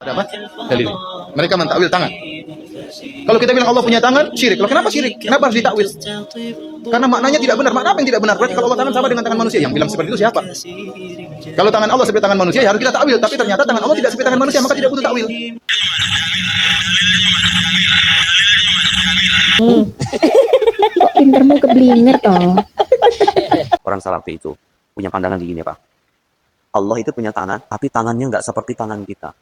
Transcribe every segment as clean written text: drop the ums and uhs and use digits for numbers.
Ada apa? Dalil. Mereka mentakwil tangan. Kalau kita bilang Allah punya tangan, syirik. Loh, kenapa syirik? Kenapa harus ditakwil? Karena maknanya tidak benar. Makna apa yang tidak benar? Berarti kalau Allah tangan sama dengan tangan manusia. Yang bilang seperti itu siapa? Kalau tangan Allah seperti tangan manusia, ya harus kita takwil. Tapi ternyata tangan Allah tidak seperti tangan manusia, maka tidak butuh takwil. Kok pintermu keblinger toh? Orang Salafi itu punya pandangan begini, Pak. Allah itu punya tangan, tapi tangannya nggak seperti tangan kita.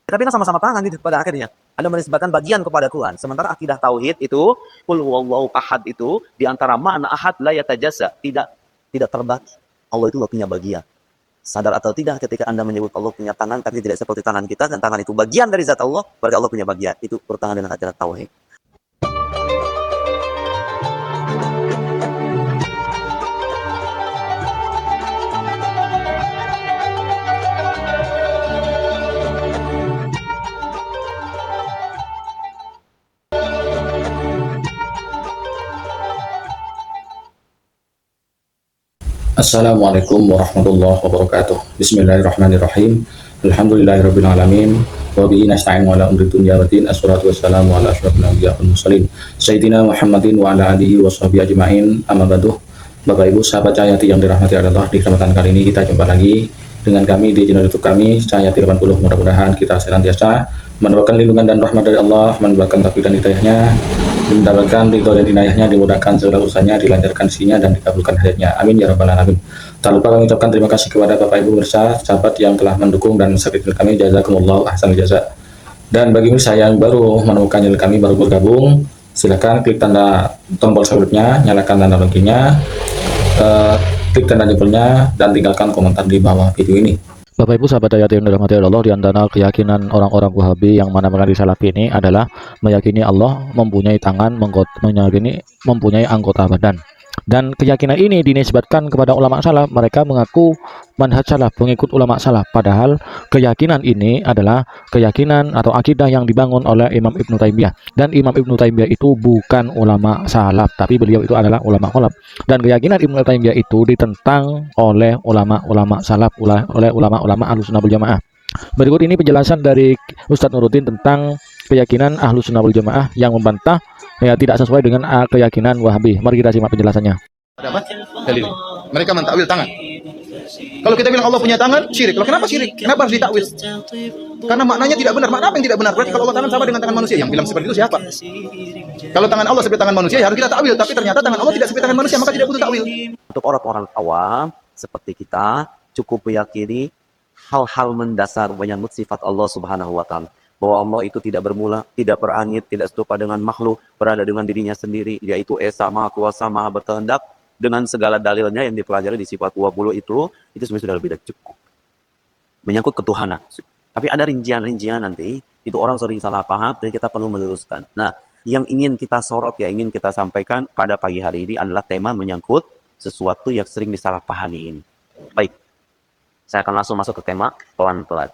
Tapi kan sama-sama tangan gitu pada akhirnya. Ada menisbatkan bagian kepada Tuhan. Sementara akidah tauhid itu, qul huwallahu ahad itu, di antara makna ahad la yatajassa, tidak terbagi. Allah itu punya bagian. Sadar atau tidak ketika Anda menyebut Allah punya tangan tapi tidak seperti tangan kita, dan tangan itu bagian dari zat Allah, berarti Allah punya bagian. Itu bertentangan dengan ajaran tauhid. Assalamualaikum warahmatullahi wabarakatuh. Bismillahirrahmanirrahim. Alhamdulillahirabbil alamin. Wa bihi nasta'in ala umri dunya waddin. Assalatu wassalamu ala asyrofil anbiya'i wal mursalin. Sayyidina Muhammadin wa ala alihi washabihi ajmain. Amma ba'du. Bapak Ibu sahabat Cahayati yang dirahmati Allah, di kesempatan kali ini kita jumpa lagi dengan kami di channel YouTube kami Cahayati 80. Mudah-mudahan kita senantiasa mendapatkan lindungan dan rahmat dari Allah, mendapatkan taufik dan hidayahnya, mendapatkan ridho dan inayahnya, dimudahkan segala urusannya, dilancarkan isinya dan dikabulkan hajatnya. Amin ya rabbal alamin. Tak lupa kami ucapkan terima kasih kepada Bapak Ibu pemirsa, sahabat yang telah mendukung dan subscribe kami. Jazakumullah ahsanul jaza. Dan bagi pemirsa yang baru menemukan channel kami, baru bergabung, silahkan klik tanda tombol subscribe-nya, nyalakan tanda loncengnya, klik tanda jempolnya, dan tinggalkan komentar di bawah video ini. Bapak Ibu sahabat Cahayati yang dirahmati Allah, di antara keyakinan orang-orang Wahabi yang mana mengenai Salafi ini adalah meyakini Allah mempunyai tangan, meyakini mempunyai anggota badan. Dan keyakinan ini dinisbatkan kepada ulama salaf. Mereka mengaku manhaj salaf, pengikut ulama salaf. Padahal keyakinan ini adalah keyakinan atau akidah yang dibangun oleh Imam Ibnu Taimiyah. Dan Imam Ibnu Taimiyah itu bukan ulama salaf, tapi beliau itu adalah ulama khalaf. Dan keyakinan Ibnu Taimiyah itu ditentang oleh ulama-ulama salaf, oleh ulama-ulama Ahlussunnah wal Jamaah. Berikut ini penjelasan dari Ustadz Nuruddin tentang keyakinan Ahlussunnah wal Jamaah yang membantah tidak sesuai dengan keyakinan Wahabi. Mari kita simak penjelasannya. Ada apa? Dalil. Mereka mentakwil tangan. Kalau kita bilang Allah punya tangan, syirik. Loh, kenapa syirik? Kenapa harus ditakwil? Karena maknanya tidak benar. Makna apa yang tidak benar? Berarti kalau Allah tangan sama dengan tangan manusia. Yang bilang seperti itu siapa? Kalau tangan Allah seperti tangan manusia, ya harus kita takwil. Tapi ternyata tangan Allah tidak seperti tangan manusia, maka tidak butuh takwil. Untuk orang-orang awam seperti kita, cukup meyakini hal-hal mendasar menyangkut sifat Allah Subhanahu wa taala. Bahwa Allah itu tidak bermula, tidak berangit, tidak serupa dengan makhluk, berada dengan dirinya sendiri, yaitu Esa, Maha Kuasa, Maha Berkehendak, dengan segala dalilnya yang dipelajari di sifat 20 itu sebenarnya sudah lebih dari cukup. Menyangkut ketuhanan. Tapi ada rincian-rincian nanti, itu orang sering salah paham, dan kita perlu meluruskan. Nah, yang ingin kita sorot, ingin kita sampaikan pada pagi hari ini adalah tema menyangkut sesuatu yang sering disalahpahami ini. Baik, saya akan langsung masuk ke tema pelan-pelan.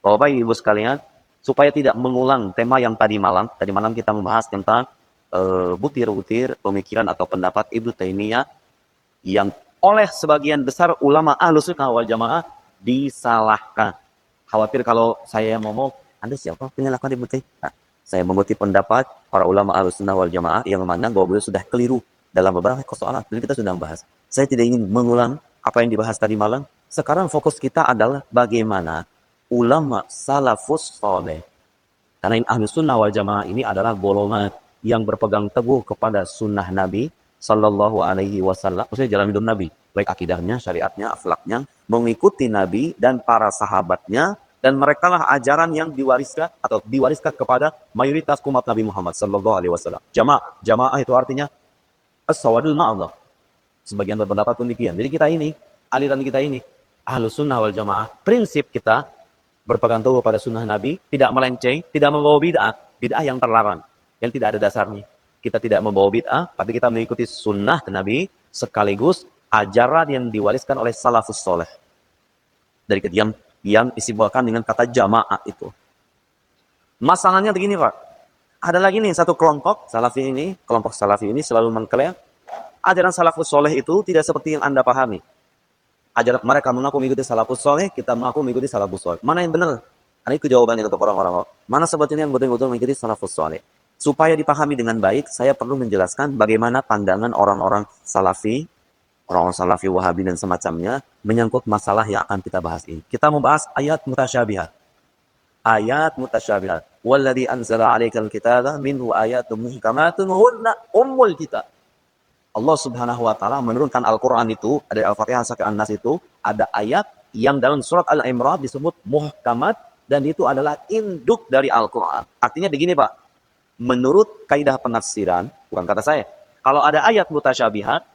Bapak Ibu sekalian, supaya tidak mengulang tema yang tadi malam kita membahas tentang butir-butir pemikiran atau pendapat Ibnu Taimiyah yang oleh sebagian besar ulama Ahlussunnah wal Jamaah disalahkan. Khawatir kalau saya ngomong, Anda siapa penyalahkan Ibnu Taimiyah? Nah, saya mengutip pendapat para ulama Ahlussunnah wal Jamaah yang memandang bahwa beliau sudah keliru dalam beberapa persoalan. Dan kita sudah membahas. Saya tidak ingin mengulang apa yang dibahas tadi malam. Sekarang fokus kita adalah bagaimana ulama salafus soleh. Karena Ahlussunnah wal Jamaah ini adalah golongan yang berpegang teguh kepada sunnah Nabi Sallallahu Alaihi Wasallam, maksudnya jalan hidup Nabi, baik akidahnya, syariatnya, akhlaknya, mengikuti Nabi dan para sahabatnya, dan mereka lah ajaran yang diwariskan kepada mayoritas umat Nabi Muhammad Sallallahu Alaihi Wasallam. Jamaah itu artinya as-sawadul ma'allah. Sebagian berpendapat demikian. Jadi kita ini, aliran kita ini, Ahlussunnah wal Jamaah, prinsip kita berpegang teguh pada sunnah Nabi, tidak melenceng, tidak membawa bid'ah yang terlarang, yang tidak ada dasarnya. Kita tidak membawa bid'ah, tapi kita mengikuti sunnah Nabi, sekaligus ajaran yang diwariskan oleh salafus soleh. Dari kediam yang disimbolkan dengan kata jamaah itu. Masalahnya begini Pak, ada lagi nih satu kelompok salafi ini selalu mengklaim ajaran salafus soleh itu tidak seperti yang Anda pahami. Ajaran mereka mengaku mengikuti salafus soleh, kita mengaku mengikuti salafus soleh. Mana yang benar? Nah, itu jawabannya untuk orang-orang. Mana sebetulnya yang betul-betul mengikuti salafus saleh. Supaya dipahami dengan baik, saya perlu menjelaskan bagaimana pandangan orang-orang salafi, orang-orang salafi wahabi dan semacamnya, menyangkut masalah yang akan kita bahas ini. Kita membahas ayat mutasyabihat. Ayat mutasyabihat. Walladhi anzala alaikal kitaba minhu ayatun muhkamatun hunna ummul kitab. Allah Subhanahu wa taala menurunkan Al-Qur'an itu, ada Al-Fatihah sampai An-Nas itu, ada ayat yang dalam surat Al-Imran disebut muhkamat dan itu adalah induk dari Al-Qur'an. Artinya begini, Pak. Menurut kaidah penafsiran, bukan kata saya, kalau ada ayat mutasyabihat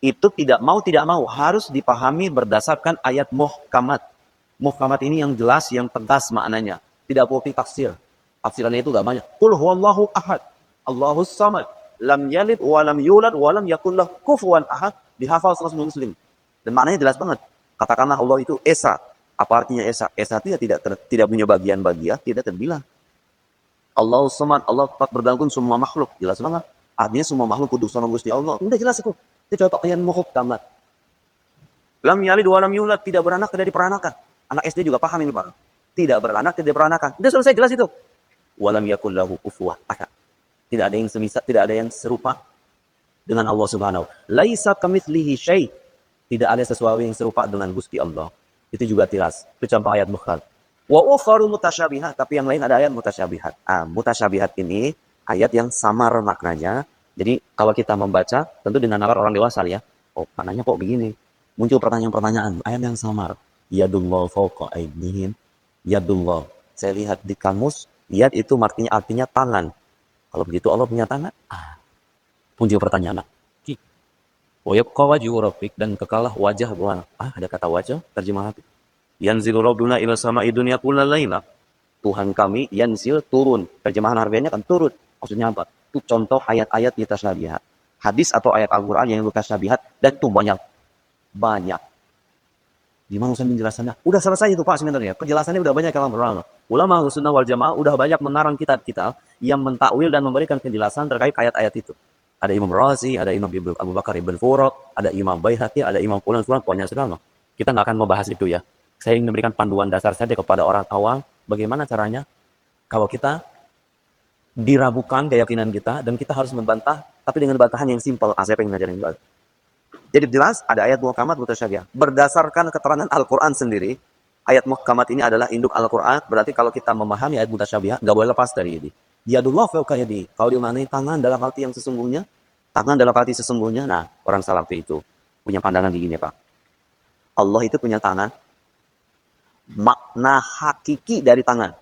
itu tidak mau harus dipahami berdasarkan ayat muhkamat. Muhkamat ini yang jelas, yang tegas maknanya. Tidak boleh tafsir. Tafsirannya itu gak banyak. Qul huwallahu ahad. Allahus samad. Lam yalid wa lam yulad wa lam yakul lahu kufuwan ahad. Dihafal semua muslim. Dan maknanya jelas banget. Katakanlah Allah itu Esa. Apa artinya Esa? Esa itu ya tidak punya bagian-bagian, tidak terbilang. Allahus samad. Allah tetap bergantung semua makhluk. Jelas banget. Artinya semua makhluk kudus sama Gusti Allah. Udah jelas itu. Itu contoh yang muhkamat. Lam yalid wa lam yulad. Tidak beranak, tidak diperanakan. Anak SD juga paham ini, Pak. Tidak beranak, tidak diperanakan. Udah selesai jelas itu. Wa lam yakul lahu kufuwan ahad. Tidak ada yang semisal, tidak ada yang serupa dengan Allah Subhanahu. Laisa kamitslihi syai'. Tidak ada sesuatu yang serupa dengan Gusti Allah. Itu juga jelas. Itu contoh ayat mukhal. Wa ukharu mutasyabihat, tapi yang lain ada ayat mutasyabihat. Mutasyabihat ini ayat yang samar maknanya. Jadi kalau kita membaca tentu dengan nalar orang dewasa ya. Oh, maknanya kok begini? Muncul pertanyaan-pertanyaan, ayat yang samar. Yadullah fawqa aydihim. Yadullah. Saya lihat di kamus, yad itu artinya tangan. Kalau begitu Allah punya tangan? Muncul pertanyaan. Wayabqa wajhu rabbik, dan kekalah wajah Tuhan. Ada kata wajah, terjemah hati. Yanzilu rabbuna ila sama'i dunya kullal laila. Tuhan kami yanzil turun. Terjemahan harfiahnya kan turun. Maksudnya apa? Itu contoh ayat-ayat mutasyabihat. Hadis atau ayat Al-Qur'an yang mutasyabihat, dan itu banyak. Gimana usah menjelaskannya? Udah selesai itu Pak sebenarnya. Penjelasannya udah banyak kalam ulama. Ulama Ahlussunnah wal Jamaah udah banyak mengarang kitab-kitab yang mentakwil dan memberikan penjelasan terkait ayat-ayat itu. Ada Imam Razi, ada Imam Abu Bakar Ibn Furad, ada Imam Baihaqi, ada Imam Fulan, banyak sekali. Kita nggak akan membahas itu ya. Saya ingin memberikan panduan dasar saja kepada orang awam bagaimana caranya kalau kita diragukan keyakinan kita dan kita harus membantah, tapi dengan bantahan yang simpel. Saya pengen ngajarin juga. Jadi jelas ada ayat muhkamat mutasyabihat. Berdasarkan keterangan Al-Quran sendiri, ayat muhkamat ini adalah induk Al-Quran. Berarti kalau kita memahami ayat mutasyabihat, nggak boleh lepas dari ini. Yadullah fawqa yadi. Kalau dimaknai tangan dalam arti yang sesungguhnya, tangan dalam arti sesungguhnya, nah orang salafi itu punya pandangan begini Pak. Allah itu punya tangan. Makna hakiki dari tangan.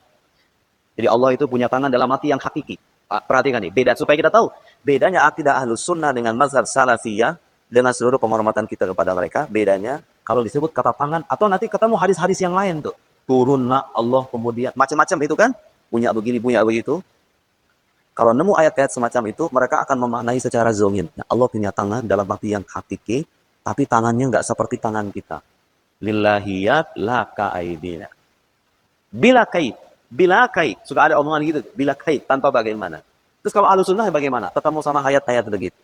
Jadi Allah itu punya tangan dalam arti yang hakiki. Perhatikan nih, beda supaya kita tahu. Bedanya akidah Ahlus Sunnah dengan mazhab Salafiyah, dengan seluruh penghormatan kita kepada mereka, bedanya kalau disebut kata tangan, atau nanti ketemu hadis-hadis yang lain tuh. Turunlah Allah kemudian, macam-macam itu kan. Punya begini, punya begitu. Kalau nemu ayat-ayat semacam itu, mereka akan memaknai secara zongin. Nah, Allah punya tangan dalam arti yang hakiki, tapi tangannya nggak seperti tangan kita. Lillahiyat la ka'aidina. Bila kait. Suka ada omongan gitu. Bila kait, tanpa bagaimana. Terus kalau Ahlus Sunnah bagaimana? Ketemu sama ayat-ayat begitu.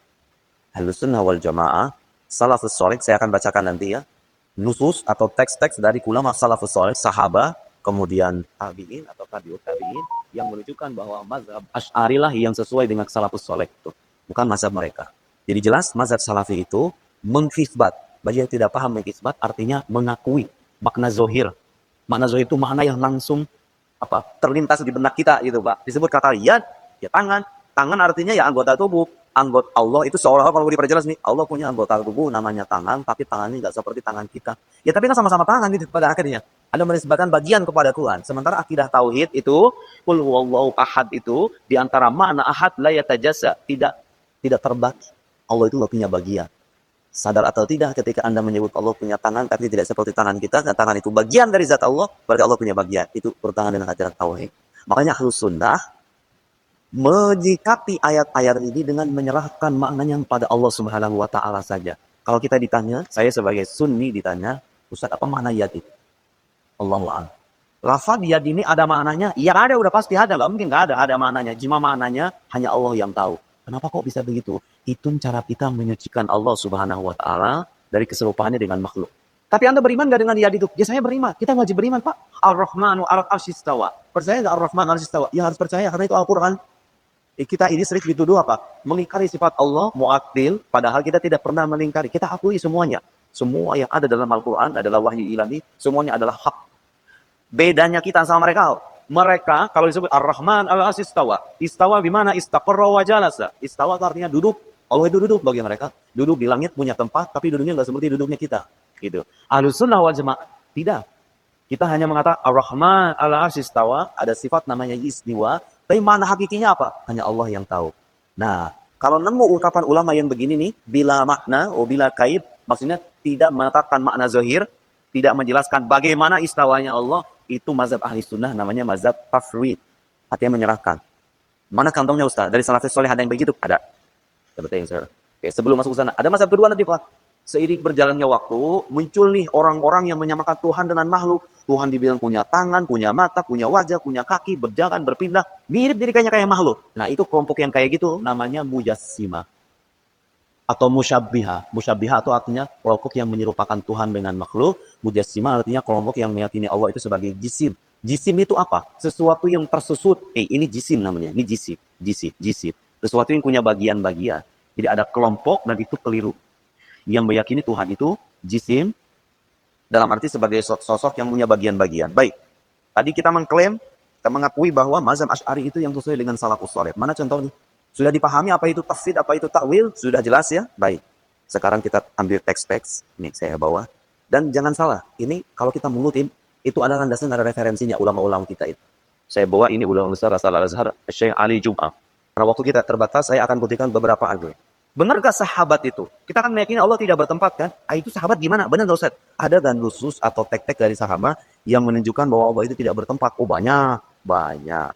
Ahlus Sunnah wal Jamaah, salafus saleh, saya akan bacakan nanti ya. Nusus atau teks-teks dari ulama salafus saleh, sahabat, kemudian tabi'in atau tabi'ut tabi'in, yang menunjukkan bahwa mazhab Asy'ari lah yang sesuai dengan salafus saleh itu. Bukan mazhab mereka. Jadi jelas mazhab salafi itu mengkisbat. Bagi yang tidak paham mengkisbat, artinya mengakui makna zohir. Makna zohir itu makna yang langsung terlintas di benak kita gitu Pak. Disebut kata yad, ya tangan. Tangan artinya ya anggota tubuh. Anggota Allah itu seolah-olah kalau diperjelas nih, Allah punya anggota tubuh namanya tangan, tapi tangannya nggak seperti tangan kita. Ya tapi kan sama-sama tangan gitu pada akhirnya. Ada menisbatkan bagian kepada Tuhan. Sementara akidah tauhid itu, qul huwallahu ahad itu, di antara makna ahad la yatajassa, tidak terbagi. Allah itu nggak punya bagian. Sadar atau tidak ketika Anda menyebut Allah punya tangan tapi tidak seperti tangan kita, dan tangan itu bagian dari zat Allah, berarti Allah punya bagian. Itu bertentangan dengan ajaran tauhid. Makanya Ahlus Sunnah menyikapi ayat-ayat ini dengan menyerahkan maknanya pada Allah Subhanahu wa taala saja. Kalau kita ditanya, saya sebagai Sunni ditanya, Ustaz apa makna yad itu? Allahu a'lam. Lafaz yad ini ada maknanya? Ya ada, udah pasti ada. Enggak mungkin enggak ada maknanya. Cuma maknanya hanya Allah yang tahu. Kenapa kok bisa begitu? Itu cara kita menyucikan Allah Subhanahu wa taala dari keserupaannya dengan makhluk. Tapi Anda beriman nggak dengan yad itu? Ya saya beriman. Kita wajib beriman, Pak. Ar-Rahmanu 'alal 'arsy istawa. Percaya nggak Ar-Rahman 'alal 'arsy istawa? Ya harus percaya karena itu Al-Qur'an. Kita ini sering dituduh apa? Mengingkari sifat Allah, mu'attil, padahal kita tidak pernah mengingkari. Kita akui semuanya. Semua yang ada dalam Al-Qur'an adalah wahyu ilahi, semuanya adalah hak. Bedanya kita sama mereka. Mereka kalau disebut Ar-Rahman 'alal 'arsy istawa. Istawa bimana istaqarra wa jalasa. Istawa itu artinya duduk. Allah itu duduk bagi mereka. Duduk di langit punya tempat, tapi duduknya nggak seperti duduknya kita. Gitu. Ahlus sunnah wal jamaah tidak. Kita hanya mengatakan Ar-Rahman 'alal 'arsy istawa, ada sifat namanya istiwa, tapi mana hakikinya apa? Hanya Allah yang tahu. Nah, kalau nemu ungkapan ulama yang begini nih, bila makna, bila kaid, maksudnya tidak mengatakan makna zahir, tidak menjelaskan bagaimana istawanya Allah, itu mazhab ahli sunnah, namanya mazhab tafwid. Artinya menyerahkan. Mana kantongnya Ustaz? Dari salafus soleh ada yang begitu? Ada. Seperti yang saya. Oke, sebelum masuk ke sana, ada mazhab kedua nanti Pak. Seiring berjalannya waktu, muncul nih orang-orang yang menyamakan Tuhan dengan makhluk. Tuhan dibilang punya tangan, punya mata, punya wajah, punya kaki, berjalan, berpindah. Mirip jadi kayak makhluk. Nah, itu kelompok yang kayak gitu namanya mujassimah. Atau musyabbiha. Musyabbiha itu artinya kelompok yang menyerupakan Tuhan dengan makhluk. Mujassimah artinya kelompok yang meyakini Allah itu sebagai jisim. Jisim itu apa? Sesuatu yang tersusut. Ini jisim namanya. Ini jisim. Sesuatu yang punya bagian-bagian. Jadi ada kelompok dan itu keliru. Yang meyakini Tuhan itu jisim dalam arti sebagai sosok yang punya bagian-bagian. Baik, tadi kita mengklaim, kita mengakui bahwa mazhab Asy'ari itu yang sesuai dengan salafus saleh. Mana contohnya? Sudah dipahami apa itu tafsir, apa itu takwil? Sudah jelas ya? Baik, sekarang kita ambil teks-teks, ini saya bawa. Dan jangan salah, ini kalau kita mengutin, itu ada landasan, ada referensinya ulama-ulama kita itu. Saya bawa ini ulama besar asal Al-Azhar, Syekh Ali Jum'ah. Karena waktu kita terbatas, saya akan buktikan beberapa argumen. Benarkah sahabat itu? Kita kan meyakini Allah tidak bertempat kan? Itu sahabat gimana? Benar nggak Ustaz? Ada dan khusus atau tek-tek dari sahabat yang menunjukkan bahwa Allah itu tidak bertempat. Oh banyak.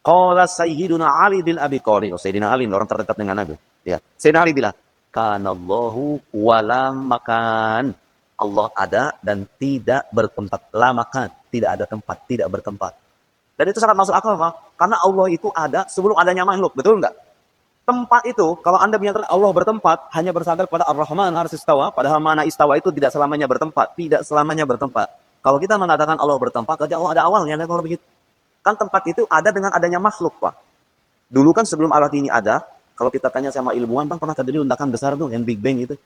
Qala Sayyiduna Ali bin Abi Thalib. Sayyidina Ali orang terdekat dengan Nabi. Ya. Sayyidina Ali bilang, "Kanallahu walam makan." Allah ada dan tidak bertempat. La makan, tidak ada tempat, tidak bertempat. Dan itu sangat masuk akal, Pak. Karena Allah itu ada sebelum adanya makhluk, betul nggak? Tempat itu, kalau Anda menyatakan Allah bertempat, hanya bersandar pada Ar-Rahman 'alal 'arsy istawa, padahal mana istawa itu tidak selamanya bertempat. Tidak selamanya bertempat. Kalau kita mengatakan Allah bertempat, berarti Allah ada awalnya, kalau begitu. Kan tempat itu ada dengan adanya makhluk, Pak. Dulu kan sebelum alat ini ada, kalau kita tanya sama ilmuwan, Bang, pernah terjadi ledakan besar tuh, yang Big Bang itu.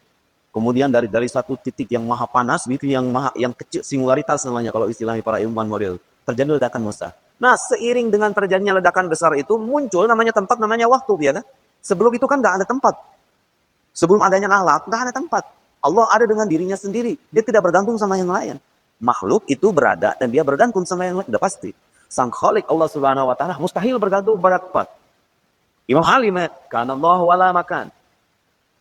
Kemudian dari satu titik yang maha panas, itu yang kecil, singularitas namanya, kalau istilahnya para ilmuwan model. Terjadi ledakan besar. Nah, seiring dengan terjadinya ledakan besar itu, muncul namanya tempat, namanya waktu, ya kan? Sebelum itu kan nggak ada tempat. Sebelum adanya alat, nggak ada tempat. Allah ada dengan dirinya sendiri. Dia tidak bergantung sama yang lain. Makhluk itu berada dan dia bergantung sama yang lain. Udah pasti. Sang Khalik Allah Subhanahu wa Ta'ala mustahil bergantung pada tempat. Imam Halim, kana Allah wala makan.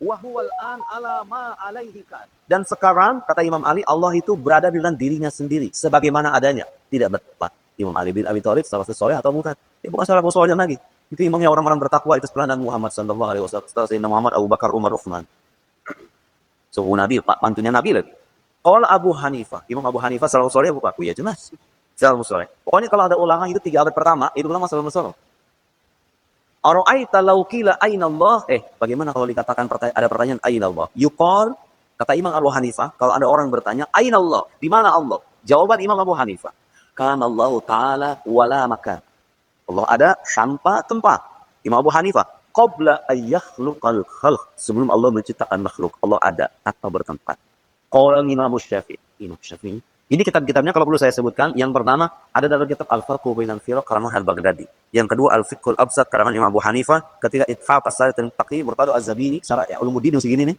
Wa huwal an ala ma alaihi kan. Dan sekarang kata Imam Ali, Allah itu berada dengan dirinya sendiri sebagaimana adanya, tidak bertempat. Imam Ali bin Abi Thalib salafus saleh atau bukan? Bukan salafus saleh lagi. Itu imamnya orang-orang bertakwa itu setelah Nabi Muhammad sallallahu alaihi wasallam, setelah Sayyidina Muhammad, Abu Bakar, Umar, Uthman. Suhu Nabi, mantunya Nabi lagi. Qala Abu Hanifah, Imam Abu Hanifah salafus saleh bukan? Ya jelas. Salafus saleh. Pokoknya kalau ada ulangan itu 3 abad pertama, itu ulama salafus saleh. Ara'aita law qila aina Allah? Bagaimana kalau dikatakan ada pertanyaan aina Allah? Yuqal, kata Imam Abu Hanifah, kalau ada orang bertanya aina Allah? Di mana Allah? Jawaban Imam Abu Hanifah, kana Allah Ta'ala wala makan. Allah ada tanpa tempat. Imam Abu Hanifah, qabla ayyakhluqal khalq, sebelum Allah menciptakan makhluk, Allah ada atau bertempat. Qala Imam Syafi'i. Ini kitab-kitabnya kalau perlu saya sebutkan. Yang pertama ada dalam kitab Al-Farqu bainal Firaq karangan Al-Baghdadi. Yang kedua Al-Fiqhul Absat karangan Imam Abu Hanifah. Ketiga Itfaq As-Sarid Taqi Murtado Az-Zabini, Syarah Ihya Ulumuddin yang segini nih.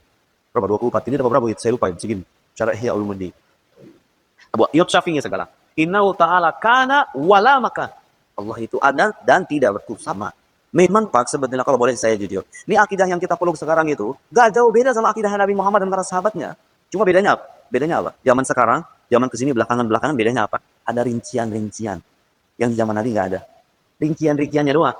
Berapa 24 ini berapa saya lupa segini. Syarah Ihya Ulumuddin. Abu Ayyub Syafi'i segala. Innahu ta'ala kana wala makan. Allah itu ada dan tidak sama. Memang Pak, sebetulnya kalau boleh saya jujur, ini akidah yang kita peluk sekarang itu gak jauh beda sama akidah Nabi Muhammad dan para sahabatnya. Cuma bedanya apa? Bedanya apa? Zaman sekarang, zaman kesini belakangan bedanya apa? Ada rincian-rincian yang di zaman Nabi gak ada. Rincian-rinciannya doang.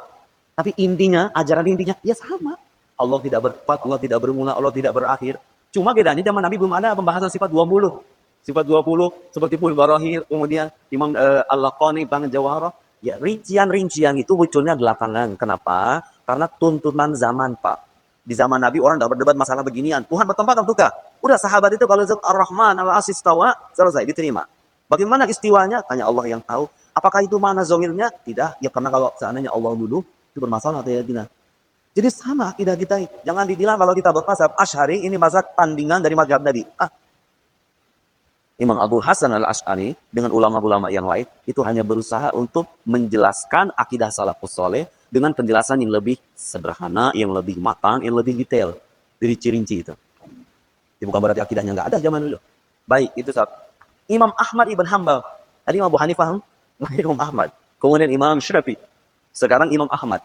Tapi intinya, ajaran intinya ya sama. Allah tidak bertempat, Allah tidak bermula, Allah tidak berakhir. Cuma bedanya zaman Nabi belum ada pembahasan sifat 20. Sifat 20 seperti Pul Barahir, kemudian Imam Al-Laqani, Bang Jawahara. Ya, rincian-rincian itu munculnya belakangan. Kenapa? Karena tuntunan zaman, Pak. Di zaman Nabi orang tidak berdebat masalah beginian. Tuhan bertempat atau enggak? Udah sahabat itu kalau Ar-Rahman al-Arsh istawa, selesai, diterima. Bagaimana istiwanya? Tanya Allah yang tahu. Apakah itu mana zahirnya? Tidak. Ya karena kalau seandainya Allah dulu, itu bermasalah atau tidak. Jadi sama akidah kita. Jangan dibilang kalau kita bermazhab Asy'ari, ini mazhab tandingan dari mazhab Nabi. Imam Abu Hasan al-Asy'ari dengan ulama-ulama yang lain, itu hanya berusaha untuk menjelaskan akidah salafus soleh dengan penjelasan yang lebih sederhana, yang lebih matang, yang lebih detail. Dari cirinci itu. Itu bukan berarti akidahnya nggak ada zaman dulu. Baik, itu saat Imam Ahmad ibn Hanbal. Tadi Imam Abu Hanifah, Imam Ahmad. Kemudian Imam Syafi'i. Sekarang Imam Ahmad.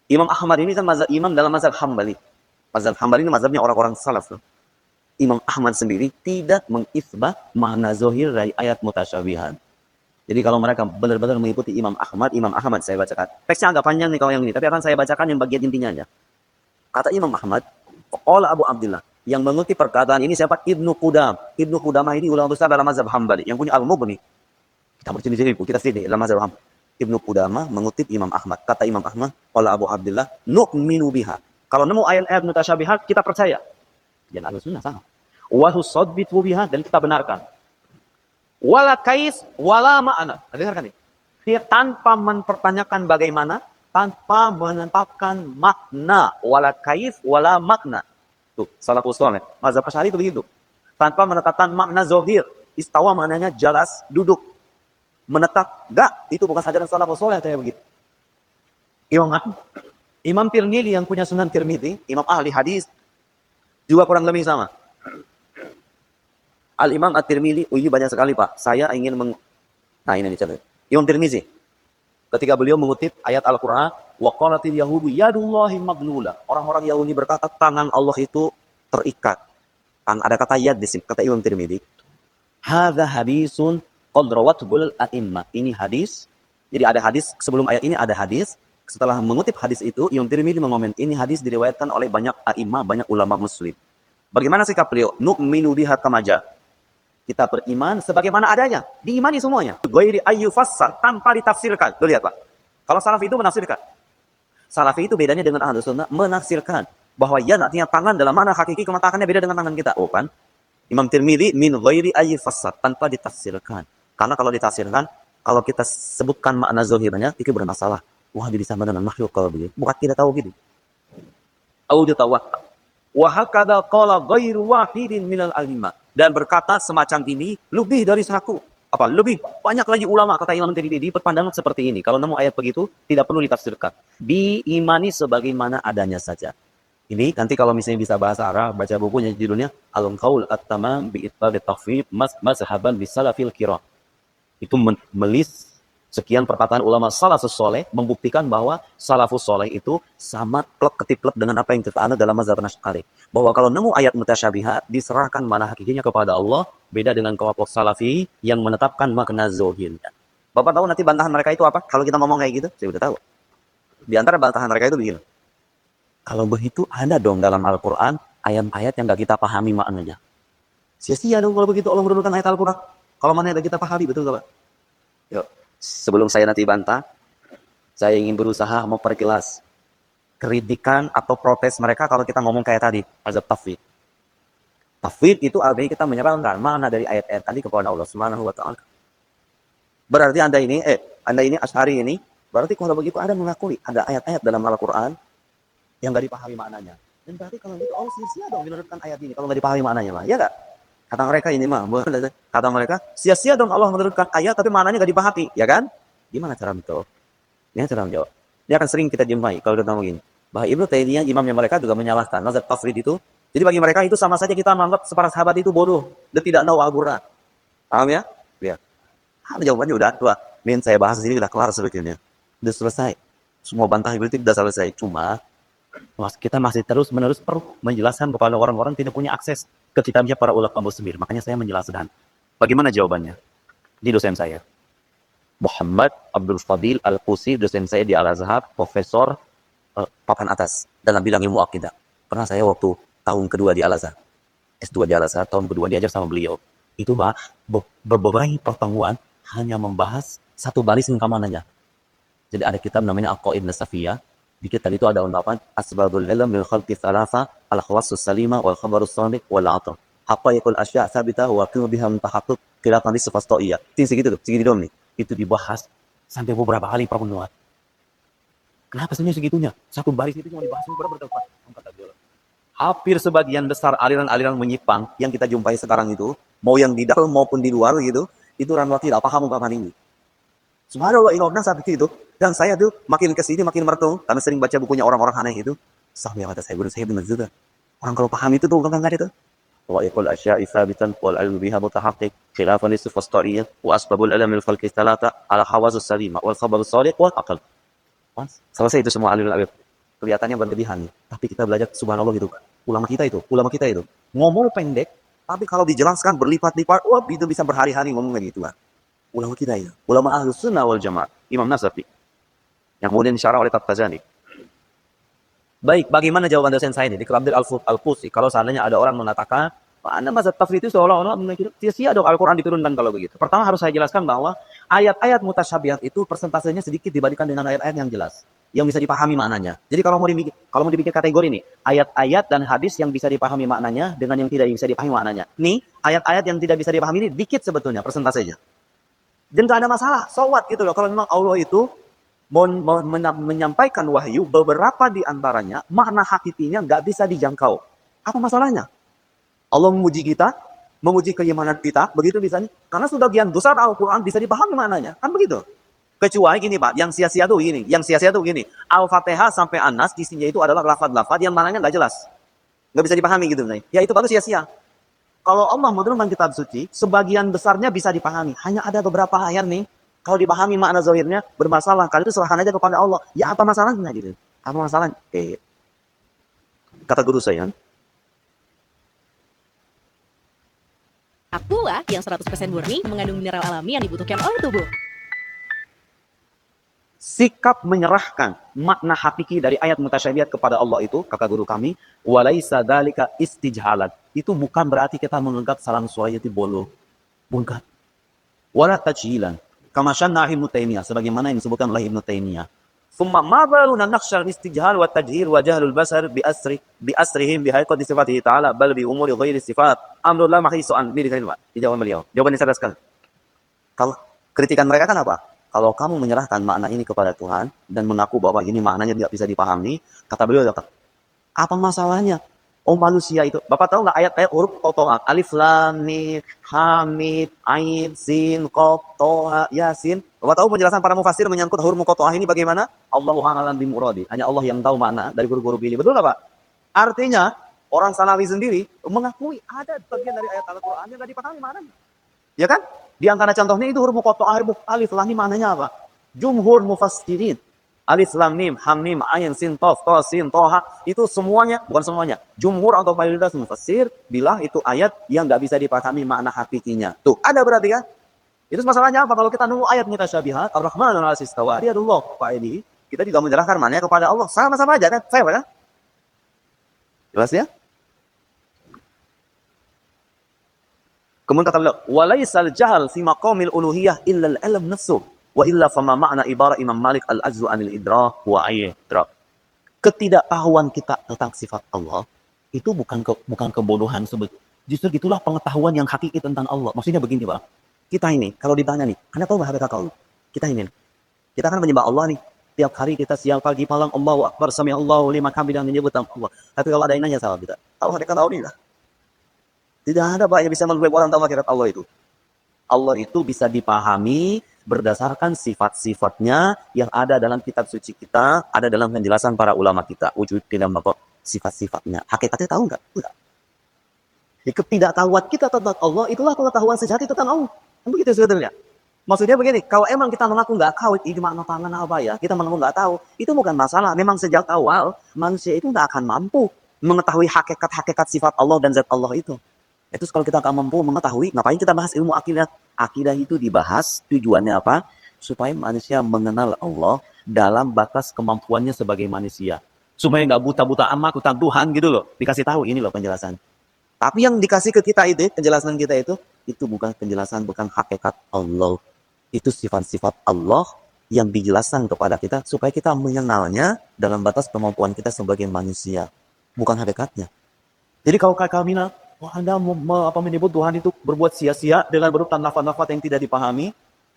Imam Ahmad ini kan mazhab imam dalam mazhab Hambali. Mazhab Hambali ini mazhabnya orang-orang salaf. Imam Ahmad sendiri tidak mengisbah makna zahir dari ayat mutasyabihat. Jadi kalau mereka benar-benar mengikuti Imam Ahmad saya bacakan. Teksnya agak panjang nih kalau yang ini, tapi akan saya bacakan yang bagian intinya aja. Kata Imam Ahmad, qala Abu Abdullah, yang mengutip perkataan ini siapa? Ibnu Qudam. Ibnu Qudamah ini ulama besar dalam mazhab Hambali yang punya Al-Mughni. Kita berciri-ciri, kita sini dalam mazhab Hambali. Ibnu Qudamah mengutip Imam Ahmad. Kata Imam Ahmad, qala Abu Abdullah, nu'minu biha. Kalau nemu ayat-ayat mutasyabihat, kita percaya. Dan Ahlussunnah sama. Wa husadbitu biha, dan kita benarkan. Wala kais wala ma'na. Dengarkan ini. Dia tanpa mempertanyakan bagaimana, tanpa menetapkan makna. Wala kais wala makna. Tuh, salafus saleh. Mazhab Asy'ari itu begitu. Tanpa menetapkan makna zahir. Istawa maknanya jelas, duduk. Menetap, enggak, itu bukan ajaran salafus saleh kayak begitu. Imam Tirmidzi yang punya Sunan Tirmidzi, imam ahli hadis, juga kurang lebih sama. Al-Imam At-Tirmidzi, ini banyak sekali Pak. Saya ingin Nah ini nih contohnya. Imam Tirmidzi, ketika beliau mengutip ayat Al-Quran, wa qalatil yahudu yadullahi maglula. Orang-orang Yahudi berkata tangan Allah itu terikat. Ada kata yad di sini, kata Imam Tirmidzi. Hadza hadisun qad rawathu al-a'immah. Ini hadis. Jadi ada hadis sebelum ayat ini ada hadis. Setelah mengutip hadis itu, Imam Tirmidzi mengomen ini hadis diriwayatkan oleh banyak a'immah, banyak ulama muslim. Bagaimana sikap beliau? Nu'minu biha kamaja. Kita beriman sebagaimana adanya, diimani semuanya. Ghairi ayyufassar, tanpa ditafsirkan. Tuh lihat Pak. Kalau Salafi itu menafsirkan. Salafi itu bedanya dengan Ahlus Sunnah menafsirkan bahwa ya artinya tangan dalam mana hakiki kematakannya beda dengan tangan kita. Oh kan? Imam Tirmidzi min ghairi ayyufassar, tanpa ditafsirkan. Karena kalau ditafsirkan, kalau kita sebutkan makna zahirnya, itu bermasalah. Wah, jadi sama dengan makhluk kalau begitu. Bukan tidak tahu gitu. Au ditawakka. Wa hakadha qala ghairu wahidin minal alimah. Dan berkata semacam ini lebih dari satu. Lebih banyak lagi ulama kata Imam Tirmidzi berpandangan seperti ini. Kalau nemu ayat begitu, tidak perlu ditafsirkan. Diimani sebagaimana adanya saja. Ini nanti kalau misalnya bisa bahasa Arab, baca bukunya judulnya Al-Qaul At-Tamam bi Itbal At-Tafwid Mazhaban Bisalafil Kiram. Itu melis sekian perkataan ulama salafus soleh membuktikan bahwa salafus soleh itu sama klep-ketiplep dengan apa yang kita anut dalam mazhab Asy'ari. Bahwa kalau nemu ayat mutasyabihat diserahkan mana hakikinya kepada Allah, beda dengan kelompok salafi yang menetapkan makna zahirnya. Bapak tahu nanti bantahan mereka itu apa? Kalau kita ngomong kayak gitu, saya udah tahu. Di antara bantahan mereka itu begini. Kalau begitu ada dong dalam Al-Quran ayat-ayat yang gak kita pahami maknanya. Sia-sia dong kalau begitu Allah menurunkan ayat Al-Quran. Kalau mana yang kita pahami, betul gak Pak? Yuk. Sebelum saya nanti bantah, saya ingin berusaha memperjelas kritikan atau protes mereka kalau kita ngomong kayak tadi, mazhab tafwid. Tafwid itu artinya kita menyerahkan mana dari ayat-ayat tadi kepada Allah Subhanahu wa taala. Berarti Anda ini Asy'ari ini, berarti kalau begitu Anda mengakui ada ayat-ayat dalam Al-Qur'an yang enggak dipahami maknanya. Dan berarti kalau itu sia-sia dong menurutkan ayat ini kalau enggak dipahami maknanya, mah. Ya enggak? Kata mereka ini mah, kata mereka, sia-sia dong Allah menurunkan ayat tapi maknanya gak dipahami, ya kan? Gimana cara menjawab? Ini cara menjawab. Ini akan sering kita jumpai kalau kita ngomong gini. Bahwa Ibnu Taimiyah imamnya mereka juga menyalahkan mazhab tafwid itu. Jadi bagi mereka itu sama saja kita menganggap para sahabat itu bodoh dan tidak tahu Al-Qur'an. Paham ya? Ya. Jawabannya udah dua. Min saya bahas di sini udah kelar sebetulnya. Udah selesai. Semua bantah itu udah selesai. Cuma kita masih terus-menerus perlu menjelaskan kepada orang-orang tidak punya akses ke kitabnya para ulama muslimin. Makanya saya menjelaskan. Bagaimana jawabannya? Di dosen saya. Muhammad Abdul Fadil Al-Qusi, dosen saya di Al-Azhar, profesor papan atas dalam bidang ilmu akidah. Pernah saya waktu tahun kedua di Al-Azhar, S2 di Al-Azhar, tahun kedua diajar sama beliau. Itu beberapa pertemuan hanya membahas satu baris rekamanannya. Jadi ada kitab namanya Al-Qaid Nasafiyah. Dikit tadi itu ada ungkapan asbabul ilm lil khalqi thalatha al khawasus salima wal khabarus sadiq wal atam. Apa yakul asya' sabita wa qil biha mutahaqqaq khilafan li sifastiyah. Ting segitu tuh, segitu dong nih. Itu dibahas sampai beberapa kali pertemuan. Kenapa segitunya? Satu baris itu cuma dibahas beberapa kali. Kata beliau. Hampir sebagian besar aliran-aliran menyimpang yang kita jumpai sekarang itu, mau yang di dalam maupun di luar gitu, itu ranwa tidak paham ungkapan ini. Subhanallah, ini saat itu. Dan saya tuh makin kesini makin mertu karena sering baca bukunya orang-orang aneh itu. Sampai kata saya benar juga. Orang kalau paham itu tuh ungkapan itu. Wa yaqul asya'i thabitan wal ilmu biha mutahaqqiq khilafan li sifastiyah wa asbabul ilm lil khalqi thalatha ala hawazus salima wal khabarus sadiq wal aql. Selesai itu semua aliran kelihatannya berlebihan. Tapi kita belajar subhanallah gitu. Ulama kita itu ngomong pendek, tapi kalau dijelaskan berlipat-lipat, wah itu bisa berhari-hari ngomong kayak gitu. Ulama kita itu, ulama Ahlus Sunnah wal Jamaah, Imam Nasafi, yang kemudian disyarah oleh Tabtazani. Baik, bagaimana jawaban dosen saya ini di Abdul Al-Qusi? Kalau seandainya ada orang mengatakan, Anda mazhab tafsir itu seolah-olah sia-sia dong Al-Quran diturunkan kalau begitu. Pertama harus saya jelaskan bahwa ayat-ayat mutasyabihat itu persentasenya sedikit dibandingkan dengan ayat-ayat yang jelas, yang bisa dipahami maknanya. Jadi kalau mau dibikin kategori nih, ayat-ayat dan hadis yang bisa dipahami maknanya dengan yang tidak bisa dipahami maknanya. Nih, ayat-ayat yang tidak bisa dipahami ini dikit sebetulnya persentasenya. Dan gak ada masalah, sowat gitu loh. Kalau memang Allah itu menyampaikan wahyu, beberapa di antaranya makna hakikinya nggak bisa dijangkau. Apa masalahnya? Allah memuji kita, memuji keimanan kita, begitu misalnya. Karena sebagian besar Al-Quran bisa dipahami maknanya, kan begitu. Kecuali gini Pak, yang sia-sia tuh gini. Al-Fatihah sampai An-Nas isinya itu adalah lafaz-lafaz yang maknanya nggak jelas, nggak bisa dipahami gitu. Ya itu baru sia-sia. Kalau Allah menurunkan kitab suci, sebagian besarnya bisa dipahami. Hanya ada beberapa ayat nih, kalau dipahami makna zahirnya bermasalah. Kali itu serahkan aja kepada Allah. Ya apa masalahnya gitu? Apa masalahnya? Kata guru saya, Aqua yang 100% murni mengandung mineral alami yang dibutuhkan oleh tubuh. sikap menyerahkan makna hakiki dari ayat mutasyabihat kepada Allah itu, kata guru kami, walaisa dzalika istijhalan. Itu bukan berarti kita menganggap salam suara itu bolo. Bukan. Wala tajhilan. Kama syannah Ibnu Taimiyah, sebagaimana yang disebutkan oleh Ibnu Taimiyah. Summa ma baluna naqshal istijhal wa tajhil wa jahlul basar bi asrihim bi haqiqati sifatihi ta'ala bal bi umuri ghairi sifat. Amrullah mahisu an. Ini dijawab beliau. Jawabannya cerdas. Kalau kritikan mereka kan apa? Kalau kamu menyerahkan makna ini kepada Tuhan dan mengaku bahwa ini maknanya tidak bisa dipahami, kata beliau, apa masalahnya? Oh manusia itu, Bapak tahu nggak ayat-ayat huruf qot'ah? Alif, lam, mim, ha, mim, ain, sin, qaf, toha, yasin. Bapak tahu penjelasan para mufassir menyangkut huruf qot'ah ini bagaimana? Allahu a'lam bimuradi. Hanya Allah yang tahu makna dari guru-guru pilih. Betul nggak Pak? Artinya orang Salafi sendiri mengakui ada bagian dari ayat Al-Quran yang nggak dipahami maknanya. Ya kan? Di antara contohnya itu huruf qot'ah, huruf alif, lam, mim maknanya apa? Jumhur mufassirin. Alif, lam, mim, ham, mim, ain, sin, qaf, ta, sin, toha, itu semuanya, bukan semuanya. Jumhur atau mayoritas mufassir bilang itu ayat yang nggak bisa dipahami makna hakikinya. Tuh, ada berarti kan? Itu masalahnya apa? Kalau kita nunggu ayat mutasyabihat, Ar-Rahman dan Al-Istawa, dia Allah, Pak Edi, kita juga menjelaskan maknanya kepada Allah. Sama-sama aja kan? Saya kan? Jelas ya? Kemudian kata beliau, walaisal jahal fi maqamil uluhiyah illa al-ilm nafsuh. Wa illa fama makna ibarat Imam Malik al-ajzu anil idrak wa idrak. Ketidaktahuan kita tentang sifat Allah itu bukan kebodohan sebetulnya. Justru itulah pengetahuan yang hakiki tentang Allah. Maksudnya begini, Pak. Kita ini kalau ditanya nih, Anda tahu enggak hakikat Allah? Kita ini. Kita kan menyembah Allah nih. Tiap hari kita siang pagi malam Allahu Akbar sami Allahu liman hamidah menyebut Allah. Tapi kalau ada yang nanya sama kita, tahu hakikat Allah enggak? Tidak ada Pak yang bisa membuat orang tahu hakikat Allah itu. Allah itu bisa dipahami berdasarkan sifat-sifatnya yang ada dalam kitab suci kita, ada dalam penjelasan para ulama kita. Wujud dalam sifat-sifatnya. Hakikatnya tahu nggak? Enggak. Ketidaktahuan kita tentang Allah, itulah pengetahuan sejati tentang Allah. Begitu sebetulnya. Maksudnya begini, kalau emang kita mengaku nggak tahu, ini makna tangan apa ya? Kita mengaku nggak tahu, itu bukan masalah. Memang sejak awal, manusia itu nggak akan mampu mengetahui hakikat-hakikat sifat Allah dan zat Allah itu. Itu kalau kita nggak mampu mengetahui, ngapain kita bahas ilmu akidah? Akidah itu dibahas tujuannya apa? Supaya manusia mengenal Allah dalam batas kemampuannya sebagai manusia. Supaya nggak buta-buta amat tentang Tuhan gitu loh. Dikasih tahu ini loh penjelasan. Tapi yang dikasih ke kita itu, penjelasan kita itu bukan penjelasan, bukan hakikat Allah. Itu sifat-sifat Allah yang dijelaskan kepada kita supaya kita mengenalnya dalam batas kemampuan kita sebagai manusia, bukan hakikatnya. Jadi kalau kakak bilang, wah Anda menyebut Tuhan itu berbuat sia-sia dengan berurutan lafaz-lafaz yang tidak dipahami,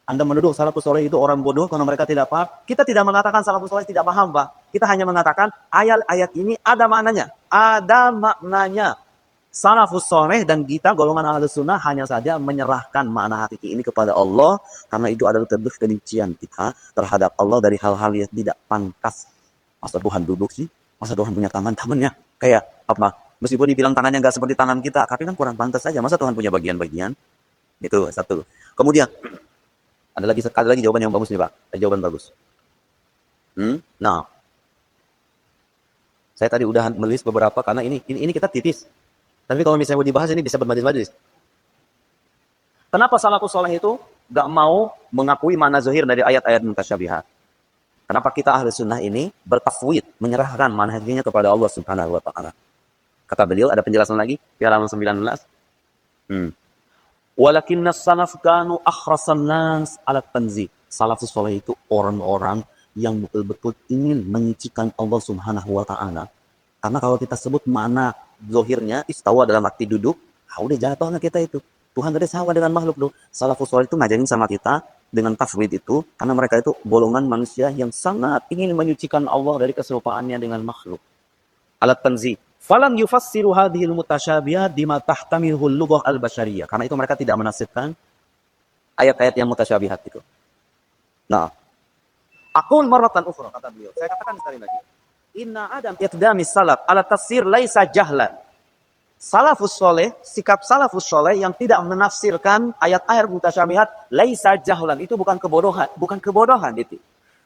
Anda menuduh salafus soleh itu orang bodoh karena mereka tidak paham. Kita tidak mengatakan salafus soleh tidak paham, Pak. Kita hanya mengatakan ayat-ayat ini ada maknanya. Ada maknanya. Salafus soleh dan kita golongan Ahlus Sunnah hanya saja menyerahkan makna hakiki ini kepada Allah karena itu adalah tebus kebencian kita terhadap Allah dari hal-hal yang tidak pantas. Masa Tuhan duduk sih? Masa Tuhan punya tangannya kayak apa? Meskipun dibilang tangannya nggak seperti tangan kita, tapi kan kurang pantas saja. Masa Tuhan punya bagian-bagian? Itu satu. Kemudian ada lagi jawaban yang bagus nih Pak. Ada jawaban bagus. Nah, saya tadi udah menulis beberapa karena ini kita titis. Tapi kalau misalnya mau dibahas ini bisa bermajlis-majlis. Kenapa salafus soleh itu gak mau mengakui makna zahir dari ayat-ayat mutasyabihat? Kenapa kita ahli sunnah ini bertafwid, menyerahkan makna hakikatnya kepada Allah Subhanahu wa Ta'ala? Kata beliau, ada penjelasan lagi di halaman 19. Walakinna salaf kanu akhrasan nas ala tanzih. Salafus soleh itu orang-orang yang betul-betul ingin menyucikan Allah Subhanahu wa Ta'ala. Karena kalau kita sebut makna zohirnya istawa dalam arti duduk, udah jatuhnya kita itu. Tuhan tadi sama dengan makhluk loh. Salafus soleh itu ngajarin sama kita dengan tafwid itu karena mereka itu golongan manusia yang sangat ingin menyucikan Allah dari keserupaannya dengan makhluk. Alat tanzih. Falam yufassiru hadhil mutasyabihat bima tahtamilhul lughah al-basyariyah. Karena itu mereka tidak menafsirkan ayat-ayat yang mutasyabihat itu. Nah, aqul marratan ukhra kata beliau. Saya katakan sekali lagi. Inna adam iqdami salaf ala tafsir laisa jahlan. Salafus soleh, sikap salafus soleh yang tidak menafsirkan ayat-ayat mutasyabihat laisa jahlan, itu bukan kebodohan itu.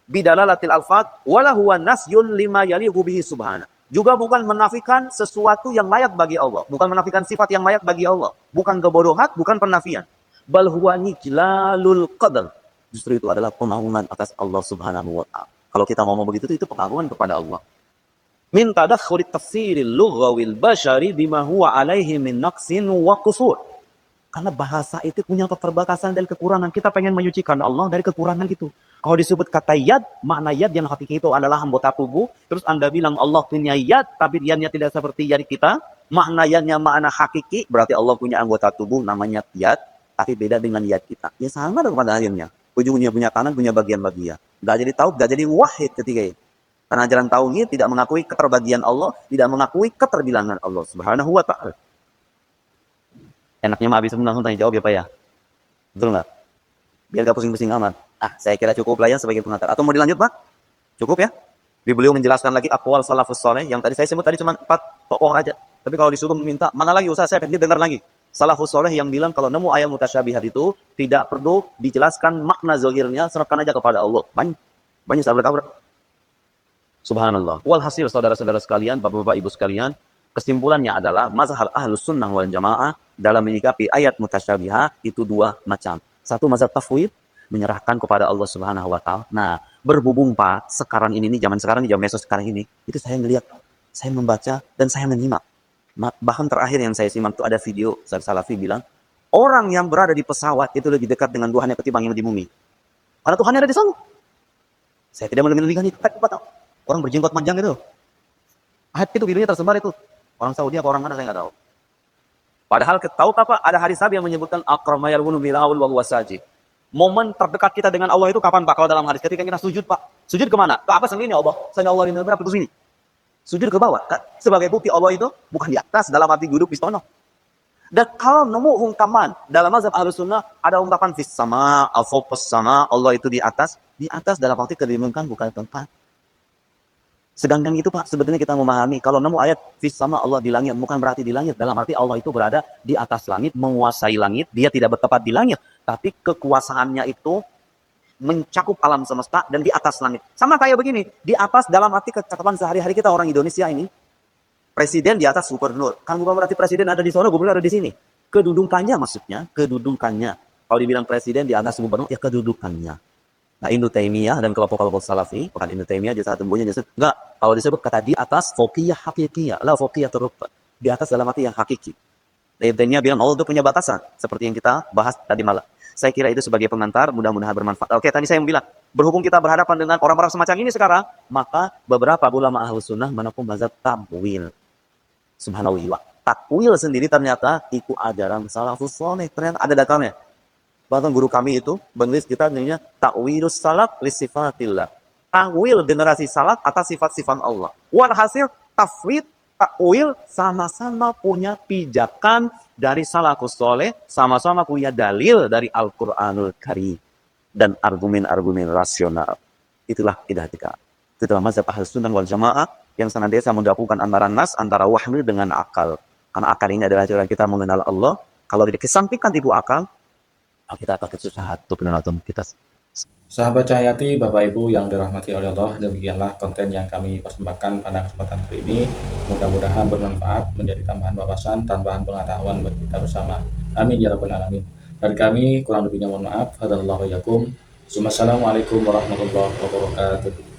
Bidalalatil alfat wala huwa nasyun lima yaliqu bihi subhana. Juga bukan menafikan sesuatu yang layak bagi Allah, bukan menafikan sifat yang layak bagi Allah, bukan kebodohan, bukan penafian. Bal huwa ijlalul qadar. Justru itu adalah pengagungan atas Allah Subhanahu wa Ta'ala. Kalau kita ngomong begitu itu pengagungan kepada Allah. Min tadakhuri tafsiril lughawil bashari bima huwa alaihi min naqsin wa qusur. Karena bahasa itu punya keterbatasan dan kekurangan. Kita pengen menyucikan Allah dari kekurangan itu. Kalau disebut kata yad, makna yad yang hakiki itu adalah anggota tubuh. Terus Anda bilang Allah punya yad, tapi yadnya tidak seperti yad kita. Makna yadnya makna hakiki, berarti Allah punya anggota tubuh namanya yad, tapi beda dengan yad kita. Ya sama dengan pada akhirnya. Ujungnya punya tangan, punya bagian-bagian. Gak jadi tauhid, gak jadi wahid ketika itu. Karena ajaran tauhid tidak mengakui keterbagian Allah, tidak mengakui keterbilangan Allah Subhanahu wa Ta'ala. Enaknya mah habis langsung tanya jawab ya Pak ya. Betul nggak? Biar gak pusing-pusing amat. Saya kira cukup lah ya sebagai pengantar. Atau mau dilanjut Pak? Cukup ya? Beliau menjelaskan lagi aqwal salafus soleh. Yang tadi saya sebut tadi cuma 4 tokoh aja. Tapi kalau disuruh minta, mana lagi Ustaz? Saya pengen dengar lagi. Salafus soleh yang bilang kalau nemu ayat mutasyabihat itu tidak perlu dijelaskan makna zahirnya, serahkan aja kepada Allah. Banyak sahabat. Subhanallah. Walhasil saudara-saudara sekalian, bapak-bapak ibu sekalian, kesimpulannya adalah mazhab Ahlus Sunnah wal Jamaah dalam menyikapi ayat mutasyabihat itu 2 macam. Satu mazhab tafwid, menyerahkan kepada Allah Subhanahu wa Ta'ala. Nah, berhubung Pak, sekarang ini zaman sekarang zaman medsos sekarang ini, itu saya ngelihat, saya membaca dan saya menyimak. Bahkan terakhir yang saya simak itu ada video Salafi bilang, orang yang berada di pesawat itu lebih dekat dengan Tuhannya ketimbang yang di bumi. Karena Tuhannya ada di sana. Saya tidak menelitikan itu. Orang berjenggot panjang itu. Ayat itu videonya tersebar itu. Orang Saudi apa orang mana saya nggak tahu. Padahal tahu apa? Ada hadis Nabi yang menyebutkan akramayal wunu bilawul wa wasajid. Momen terdekat kita dengan Allah itu kapan Pak? Kalau dalam hadis ketika kita sujud Pak. Sujud kemana? Ke apa sendiri Allah? Saya Allah ini berapa ke sini? Sujud ke bawah. Sebagai bukti Allah itu bukan di atas dalam arti duduk di sono. Dan kalau nemu ungkapan dalam mazhab Ahlus Sunnah ada ungkapan fis sama, al-fawqas sama, Allah itu di atas dalam arti kedirimukan bukan tempat. Sedangkan itu Pak, sebetulnya kita memahami kalau nemu ayat fis sama Allah di langit bukan berarti di langit, dalam arti Allah itu berada di atas langit, menguasai langit, dia tidak bertempat di langit, tapi kekuasaannya itu mencakup alam semesta dan di atas langit. Sama kayak begini, di atas dalam arti kecakapan sehari-hari kita orang Indonesia ini, presiden di atas gubernur. Kan bukan berarti presiden ada di sana, gubernur ada di sini. Kedudukannya maksudnya, kedudukannya. Kalau dibilang presiden di atas gubernur, ya kedudukannya. Nah, Ibnu Taimiyah dan kelompok-kelompok Salafi, bukan Ibnu Taimiyah jadi satu tembunya jadi enggak. Kalau disebut kata di atas fauqiyah hakikiyah, la fauqiyah terrupa. Di atas dalam arti yang hakiki. Ibn bilang Allah itu punya batasan, seperti yang kita bahas tadi malam. Saya kira itu sebagai pengantar, mudah-mudahan bermanfaat. Oke, tadi saya bilang, berhubung kita berhadapan dengan orang-orang semacam ini sekarang, maka beberapa ulama ahlu sunnah menekung mazhab takwil. Subhanallah. Takwil sendiri ternyata ikut ajaran salafus saleh. Ternyata ada datanya. Bahkan guru kami itu menulis kita namanya takwilus salaf li sifatillah. Takwil generasi salaf atas sifat-sifat Allah. Walhasil tafwid, takwil sama-sama punya pijakan dari salafus saleh, sama-sama punya dalil dari Al-Qur'anul Karim dan argumen-argumen rasional. Itulah kita. Itulah mazhab Ahlus Sunnah wal Jamaah yang senantiasa menggabungkan antara nas, antara wahyu dengan akal. Karena akal ini adalah cara kita mengenal Allah. Kalau tidak kesampingkan tipu akal, kita akan kesusahan untuk mengenal kita. Sahabat Cahyati, Bapak Ibu yang dirahmati oleh Allah, demikianlah konten yang kami persembahkan pada kesempatan hari ini. Mudah-mudahan bermanfaat, menjadi tambahan wawasan, tambahan pengetahuan bagi kita bersama. Amin ya rabbal alamin. Dari kami kurang lebihnya mohon maaf. Hadzallahu yakum. Wassalamualaikum warahmatullahi wabarakatuh.